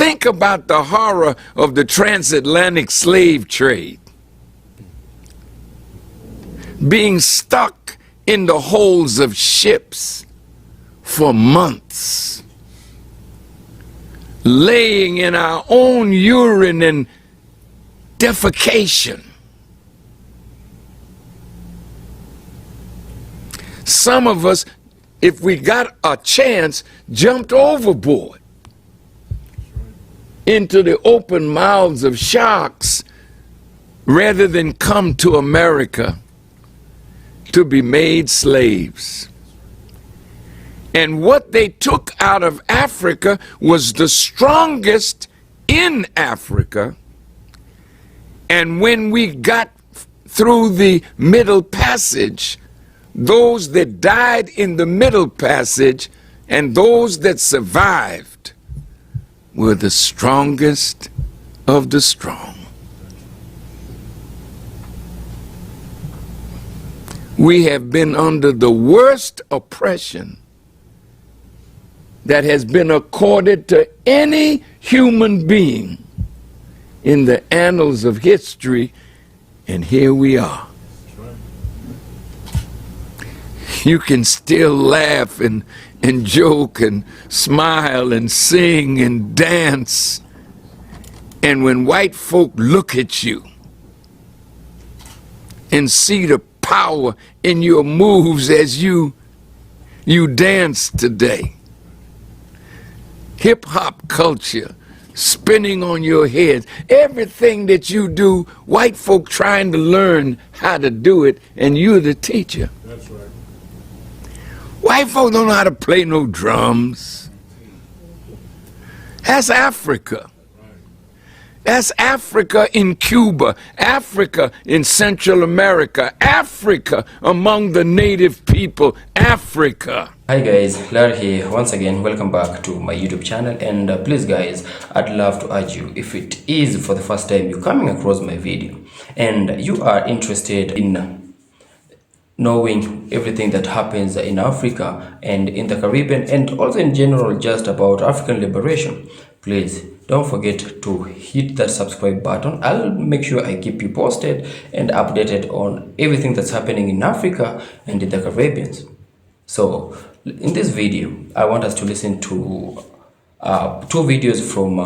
think about the horror of the transatlantic slave trade. Being stuck in the holds of ships for months. Laying in our own urine and defecation. Some of us, if we got a chance, jumped overboard into the open mouths of sharks rather than come to America to be made slaves. And what they took out of Africa was the strongest in Africa. And when we got through the Middle Passage, those that died in the Middle Passage and those that survived were the strongest of the strong. We have been under the worst oppression that has been accorded to any human being in the annals of history, and here we are. You can still laugh and joke and smile and sing and dance. And when white folk look at you and see the power in your moves as you dance today, hip-hop culture spinning on your head, everything that you do, white folk trying to learn how to do it, and you're the teacher. That's right. White folk don't know how to play no drums. That's Africa. That's Africa in Cuba, Africa in Central America, Africa among the native people, Africa. Hi guys, Larry here once again. Welcome back to my YouTube channel, and please guys, I'd love to urge you, if it is for the first time you're coming across my video and you are interested in knowing everything that happens in Africa and in the Caribbean and also in general just about African liberation, please don't forget to hit that subscribe button. I'll make sure I keep you posted and updated on everything that's happening in Africa and in the Caribbean. So in this video, I want us to listen to two videos from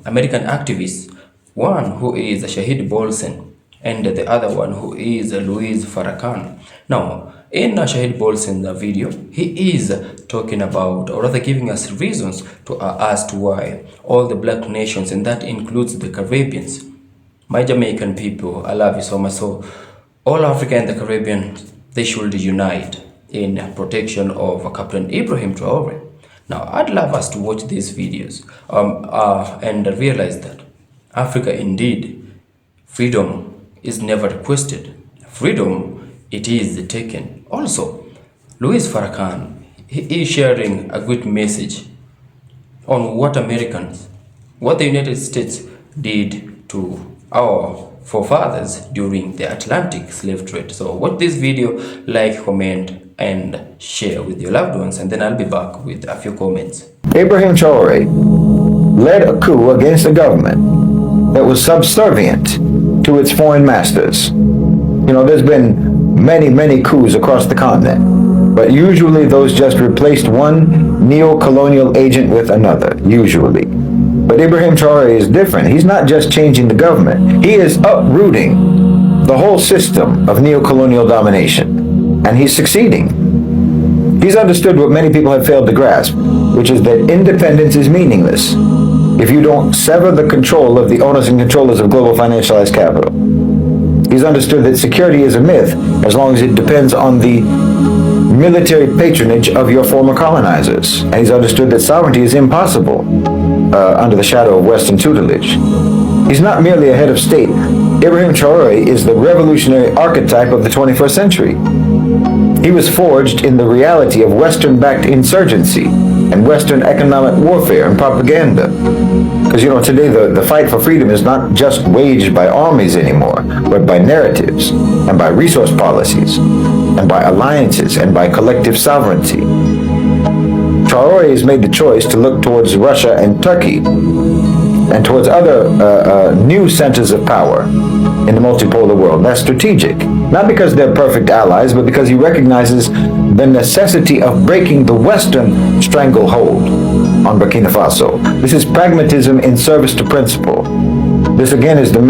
American activists, one who is Shahid Bolsen and the other one who is Louis Farrakhan. Now, in Shahid Bolsen's video, he is talking about, or rather giving us reasons to as to why all the black nations, and that includes the Caribbeans, my Jamaican people, I love you so much. So all Africa and the Caribbean, they should unite in protection of Captain Ibrahim Traore. Now, I'd love us to watch these videos and realize that Africa indeed, freedom is never requested. Freedom, it is taken. Also, Louis Farrakhan, he is sharing a good message on what the United States did to our forefathers during the Atlantic slave trade. So watch this video, like, comment, and share with your loved ones, and then I'll be back with a few comments. Ibrahim Traore led a coup against the government that was subservient to its foreign masters. You know, there's been many coups across the continent, but usually those just replaced one neo-colonial agent with another, usually. But Ibrahim Traore is different. He's not just changing the government. He is uprooting the whole system of neo-colonial domination, and he's succeeding. He's understood what many people have failed to grasp, which is that independence is meaningless if you don't sever the control of the owners and controllers of global financialized capital. He's understood that security is a myth as long as it depends on the military patronage of your former colonizers. And he's understood that sovereignty is impossible under the shadow of Western tutelage. He's not merely a head of state. Ibrahim Traore is the revolutionary archetype of the 21st century. He was forged in the reality of Western-backed insurgency and Western economic warfare and propaganda. Because, you know, today the fight for freedom is not just waged by armies anymore, but by narratives, and by resource policies, and by alliances, and by collective sovereignty. Traore has made the choice to look towards Russia and Turkey and towards other new centers of power in the multipolar world. That's strategic. Not because they're perfect allies, but because he recognizes the necessity of breaking the Western stranglehold on Burkina Faso. This is pragmatism in service to principle. This again is the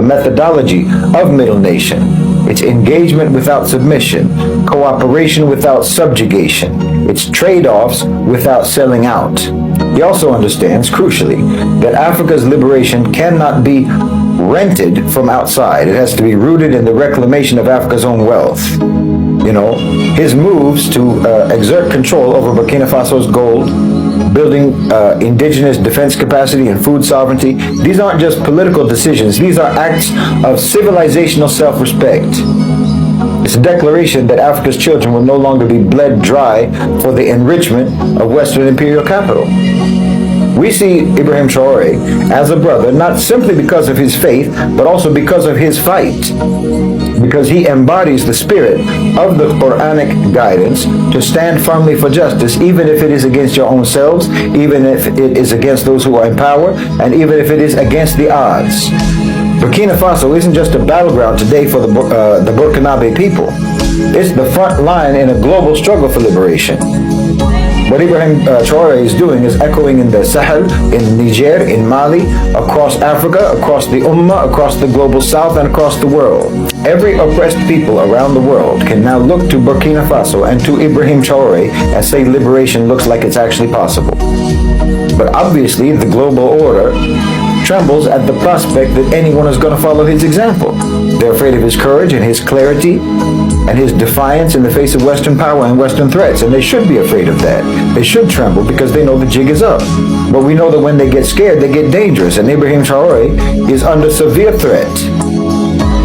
methodology of Middle Nation. It's engagement without submission, cooperation without subjugation. It's trade-offs without selling out. He also understands, crucially, that Africa's liberation cannot be rented from outside. It has to be rooted in the reclamation of Africa's own wealth. You know, his moves to exert control over Burkina Faso's gold, building indigenous defense capacity and food sovereignty, these aren't just political decisions. These are acts of civilizational self-respect. It's a declaration that Africa's children will no longer be bled dry for the enrichment of Western imperial capital. We see Ibrahim Traore as a brother, not simply because of his faith, but also because of his fight. Because he embodies the spirit of the Quranic guidance to stand firmly for justice, even if it is against your own selves, even if it is against those who are in power, and even if it is against the odds. Burkina Faso isn't just a battleground today for the Burkinabe people. It's the front line in a global struggle for liberation. What Ibrahim Traore is doing is echoing in the Sahel, in Niger, in Mali, across Africa, across the Ummah, across the global south, and across the world. Every oppressed people around the world can now look to Burkina Faso and to Ibrahim Traore and say liberation looks like it's actually possible. But obviously, the global order trembles at the prospect that anyone is going to follow his example. They're afraid of his courage and his clarity and his defiance in the face of Western power and Western threats, and they should be afraid of that. They should tremble because they know the jig is up. But we know that when they get scared, they get dangerous, and Ibrahim Traore is under severe threat.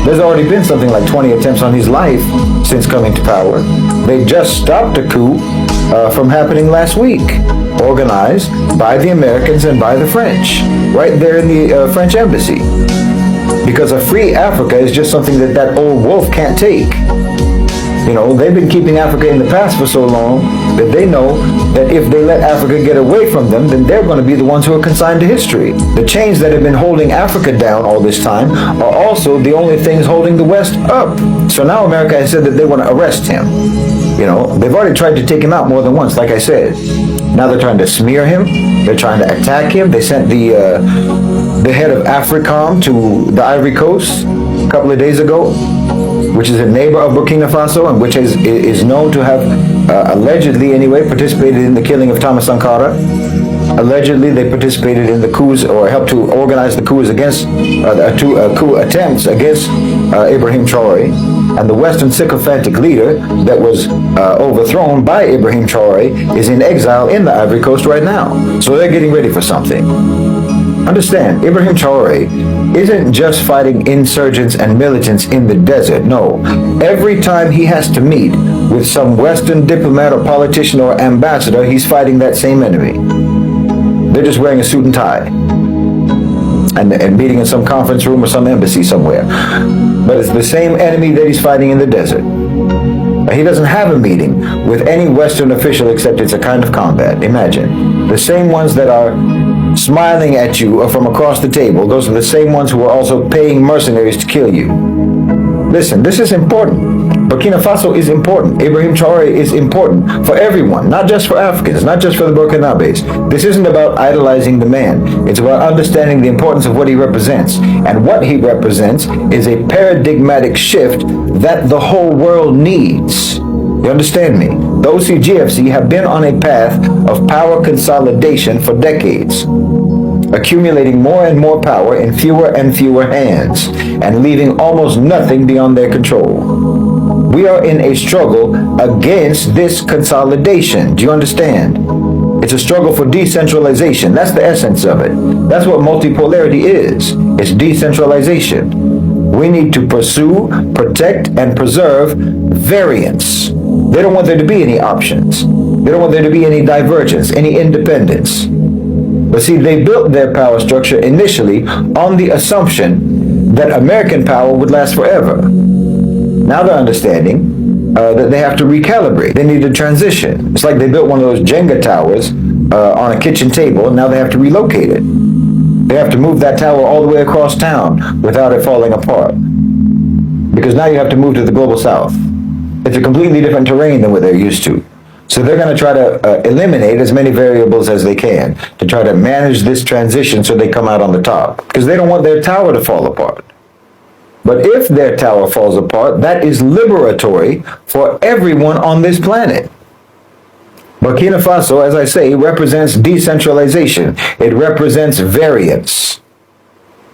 There's already been something like 20 attempts on his life since coming to power. They just stopped a coup from happening last week, organized by the Americans and by the French, right there in the French embassy. Because a free Africa is just something that old wolf can't take. You know, they've been keeping Africa in the past for so long that they know that if they let Africa get away from them, then they're going to be the ones who are consigned to history. The chains that have been holding Africa down all this time are also the only things holding the West up. So now America has said that they want to arrest him. You know, they've already tried to take him out more than once, like I said. Now they're trying to smear him. They're trying to attack him. They sent the head of AFRICOM to the Ivory Coast a couple of days ago, which is a neighbor of Burkina Faso and which is known to have, allegedly anyway, participated in the killing of Thomas Sankara. Allegedly, they participated in the coups or helped to organize the coups against, coup attempts against Ibrahim Traore. And the Western sycophantic leader that was overthrown by Ibrahim Traore is in exile in the Ivory Coast right now. So they're getting ready for something. Understand, Ibrahim Traore isn't just fighting insurgents and militants in the desert. No, every time he has to meet with some Western diplomat or politician or ambassador, he's fighting that same enemy. They're just wearing a suit and tie and meeting in some conference room or some embassy somewhere. But it's the same enemy that he's fighting in the desert. He doesn't have a meeting with any Western official except it's a kind of combat. Imagine. The same ones that are smiling at you from across the table, those are the same ones who are also paying mercenaries to kill you. Listen, this is important. Burkina Faso is important. Ibrahim Traore is important for everyone, not just for Africans, not just for the Burkinabes. This isn't about idolizing the man. It's about understanding the importance of what he represents. And what he represents is a paradigmatic shift that the whole world needs. You understand me? The OCGFC have been on a path of power consolidation for decades, accumulating more and more power in fewer and fewer hands, and leaving almost nothing beyond their control. We are in a struggle against this consolidation. Do you understand? It's a struggle for decentralization. That's the essence of it. That's what multipolarity is. It's decentralization. We need to pursue, protect, and preserve variance. They don't want there to be any options. They don't want there to be any divergence, any independence. But see, they built their power structure initially on the assumption that American power would last forever. Now they're understanding that they have to recalibrate. They need to transition. It's like they built one of those Jenga towers on a kitchen table, and now they have to relocate it. They have to move that tower all the way across town without it falling apart. Because now you have to move to the global south. It's a completely different terrain than what they're used to. So they're going to try to eliminate as many variables as they can to try to manage this transition so they come out on the top. Because they don't want their tower to fall apart. But if their tower falls apart, that is liberatory for everyone on this planet. Burkina Faso, as I say, represents decentralization. It represents variance.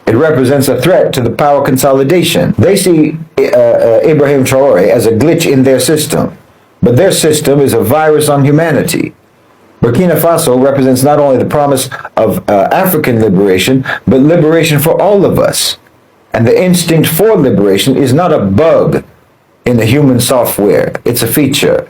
It represents a threat to the power consolidation. They see Ibrahim Traore as a glitch in their system, but their system is a virus on humanity. Burkina Faso represents not only the promise of African liberation, but liberation for all of us. And the instinct for liberation is not a bug in the human software, it's a feature.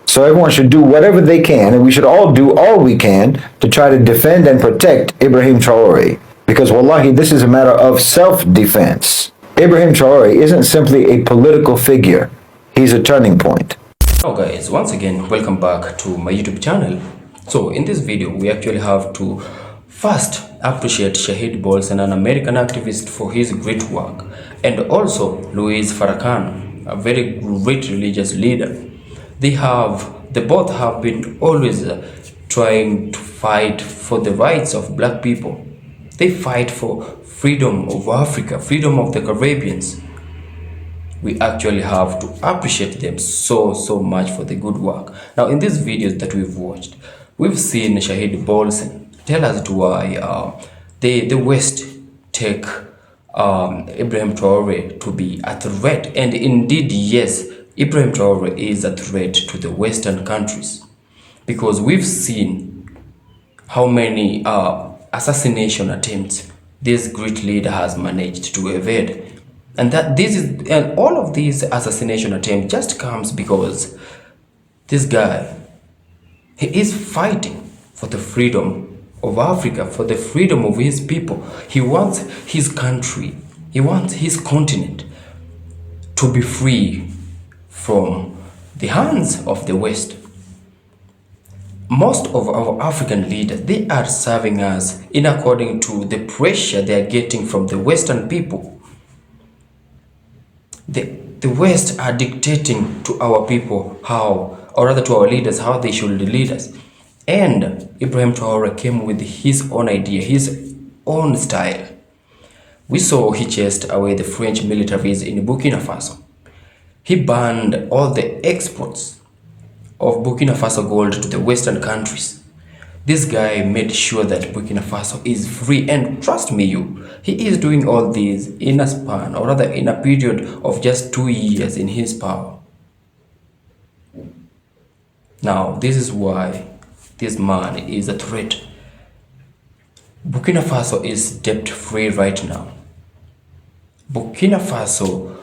So everyone should do whatever they can, and we should all do all we can to try to defend and protect Ibrahim Traore. Because wallahi, this is a matter of self-defense. Ibrahim Traore isn't simply a political figure. He's a turning point. Hello guys, once again, welcome back to my YouTube channel. So in this video, we actually have to first appreciate Shahid Bolsen, an American activist, for his great work, and also Louis Farrakhan, a very great religious leader. They both have been always trying to fight for the rights of black people. They fight for freedom of Africa, freedom of the Caribbeans. We actually have to appreciate them so much for the good work. Now in these videos that we've watched, we've seen Shahid Bolsen tell us to why the West take Ibrahim Traore to be a threat. And indeed, yes, Ibrahim Traore is a threat to the Western countries, because we've seen how many assassination attempts this great leader has managed to evade. And all of these assassination attempts just comes because this guy, he is fighting for the freedom of Africa, for the freedom of his people. He wants his country, he wants his continent to be free from the hands of the West. Most of our African leaders, they are serving us in according to the pressure they are getting from the Western people. The West are dictating to our people how, or rather to our leaders, how they should lead us. And Ibrahim Traore came with his own idea, his own style. We saw he chased away the French militaries in Burkina Faso. He banned all the exports of Burkina Faso gold to the Western countries. This guy made sure that Burkina Faso is free, and trust me, he is doing all this in a span, or rather in a period of just 2 years in his power. Now, this is why this man is a threat. Burkina Faso is debt-free right now. Burkina Faso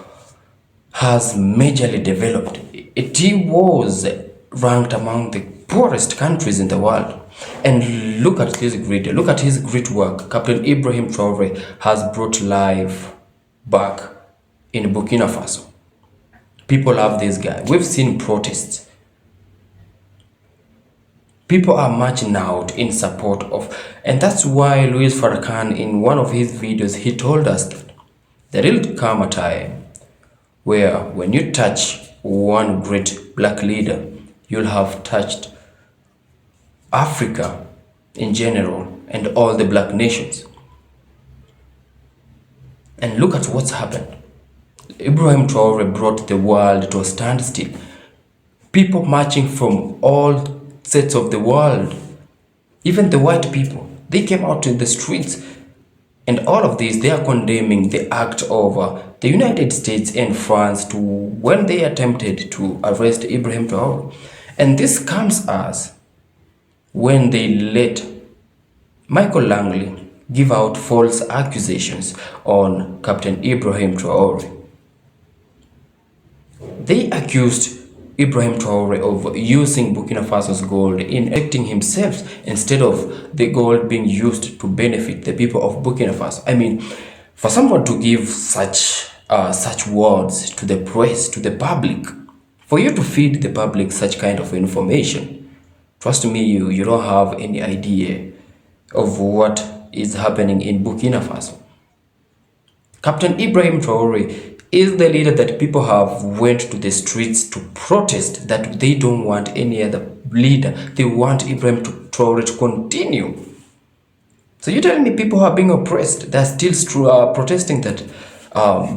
has majorly developed. It was ranked among the poorest countries in the world. And look at his great work. Captain Ibrahim Traore has brought life back in Burkina Faso. People love this guy. We've seen protests. People are marching out in support of, and that's why Louis Farrakhan, in one of his videos, he told us that there will come a time where when you touch one great black leader, you'll have touched Africa in general and all the black nations. And look at what's happened. Ibrahim Traore brought the world to a standstill. People marching from all sets of the world, even the white people, they came out in the streets. And all of these, they are condemning the act of the United States and France to when they attempted to arrest Ibrahim Traore. And this comes as when they let Michael Langley give out false accusations on Captain Ibrahim Traore. They accused Ibrahim Traore of using Burkina Faso's gold in protecting himself instead of the gold being used to benefit the people of Burkina Faso. I mean, for someone to give such words to the press, to the public, for you to feed the public such kind of information, trust me, you don't have any idea of what is happening in Burkina Faso. Captain Ibrahim Traore is the leader that people have went to the streets to protest, that they don't want any other leader. They want Ibrahim Traore to continue. So you're telling me people are being oppressed, they're still protesting that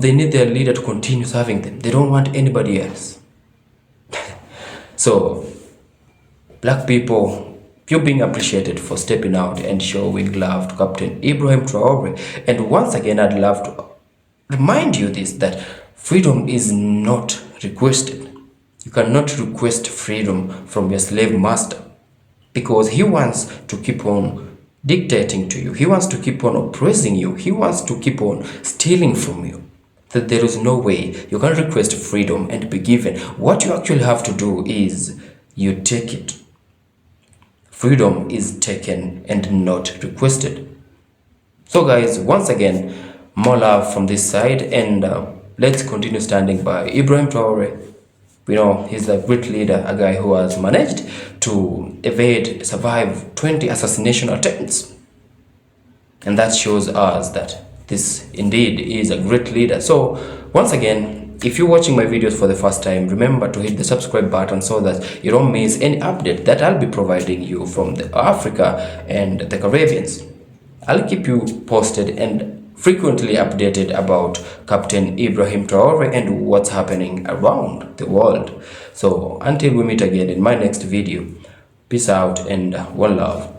they need their leader to continue serving them. They don't want anybody else. So, black people, you're being appreciated for stepping out and showing love to Captain Ibrahim Traore. And once again, I'd love to remind you this, that freedom is not requested. You cannot request freedom from your slave master, because he wants to keep on dictating to you. He wants to keep on oppressing you. He wants to keep on stealing from you. That there is no way you can request freedom and be given. What you actually have to do is you take it. Freedom is taken and not requested. So guys, once again, more love from this side, and let's continue standing by Ibrahim Traore. We know he's a great leader, a guy who has managed to survive 20 assassination attempts. And that shows us that this indeed is a great leader. So once again, if you're watching my videos for the first time, remember to hit the subscribe button so that you don't miss any update that I'll be providing you from Africa and the Caribbean. I'll keep you posted and frequently updated about Captain Ibrahim Traore and what's happening around the world. So until we meet again in my next video, peace out and one love.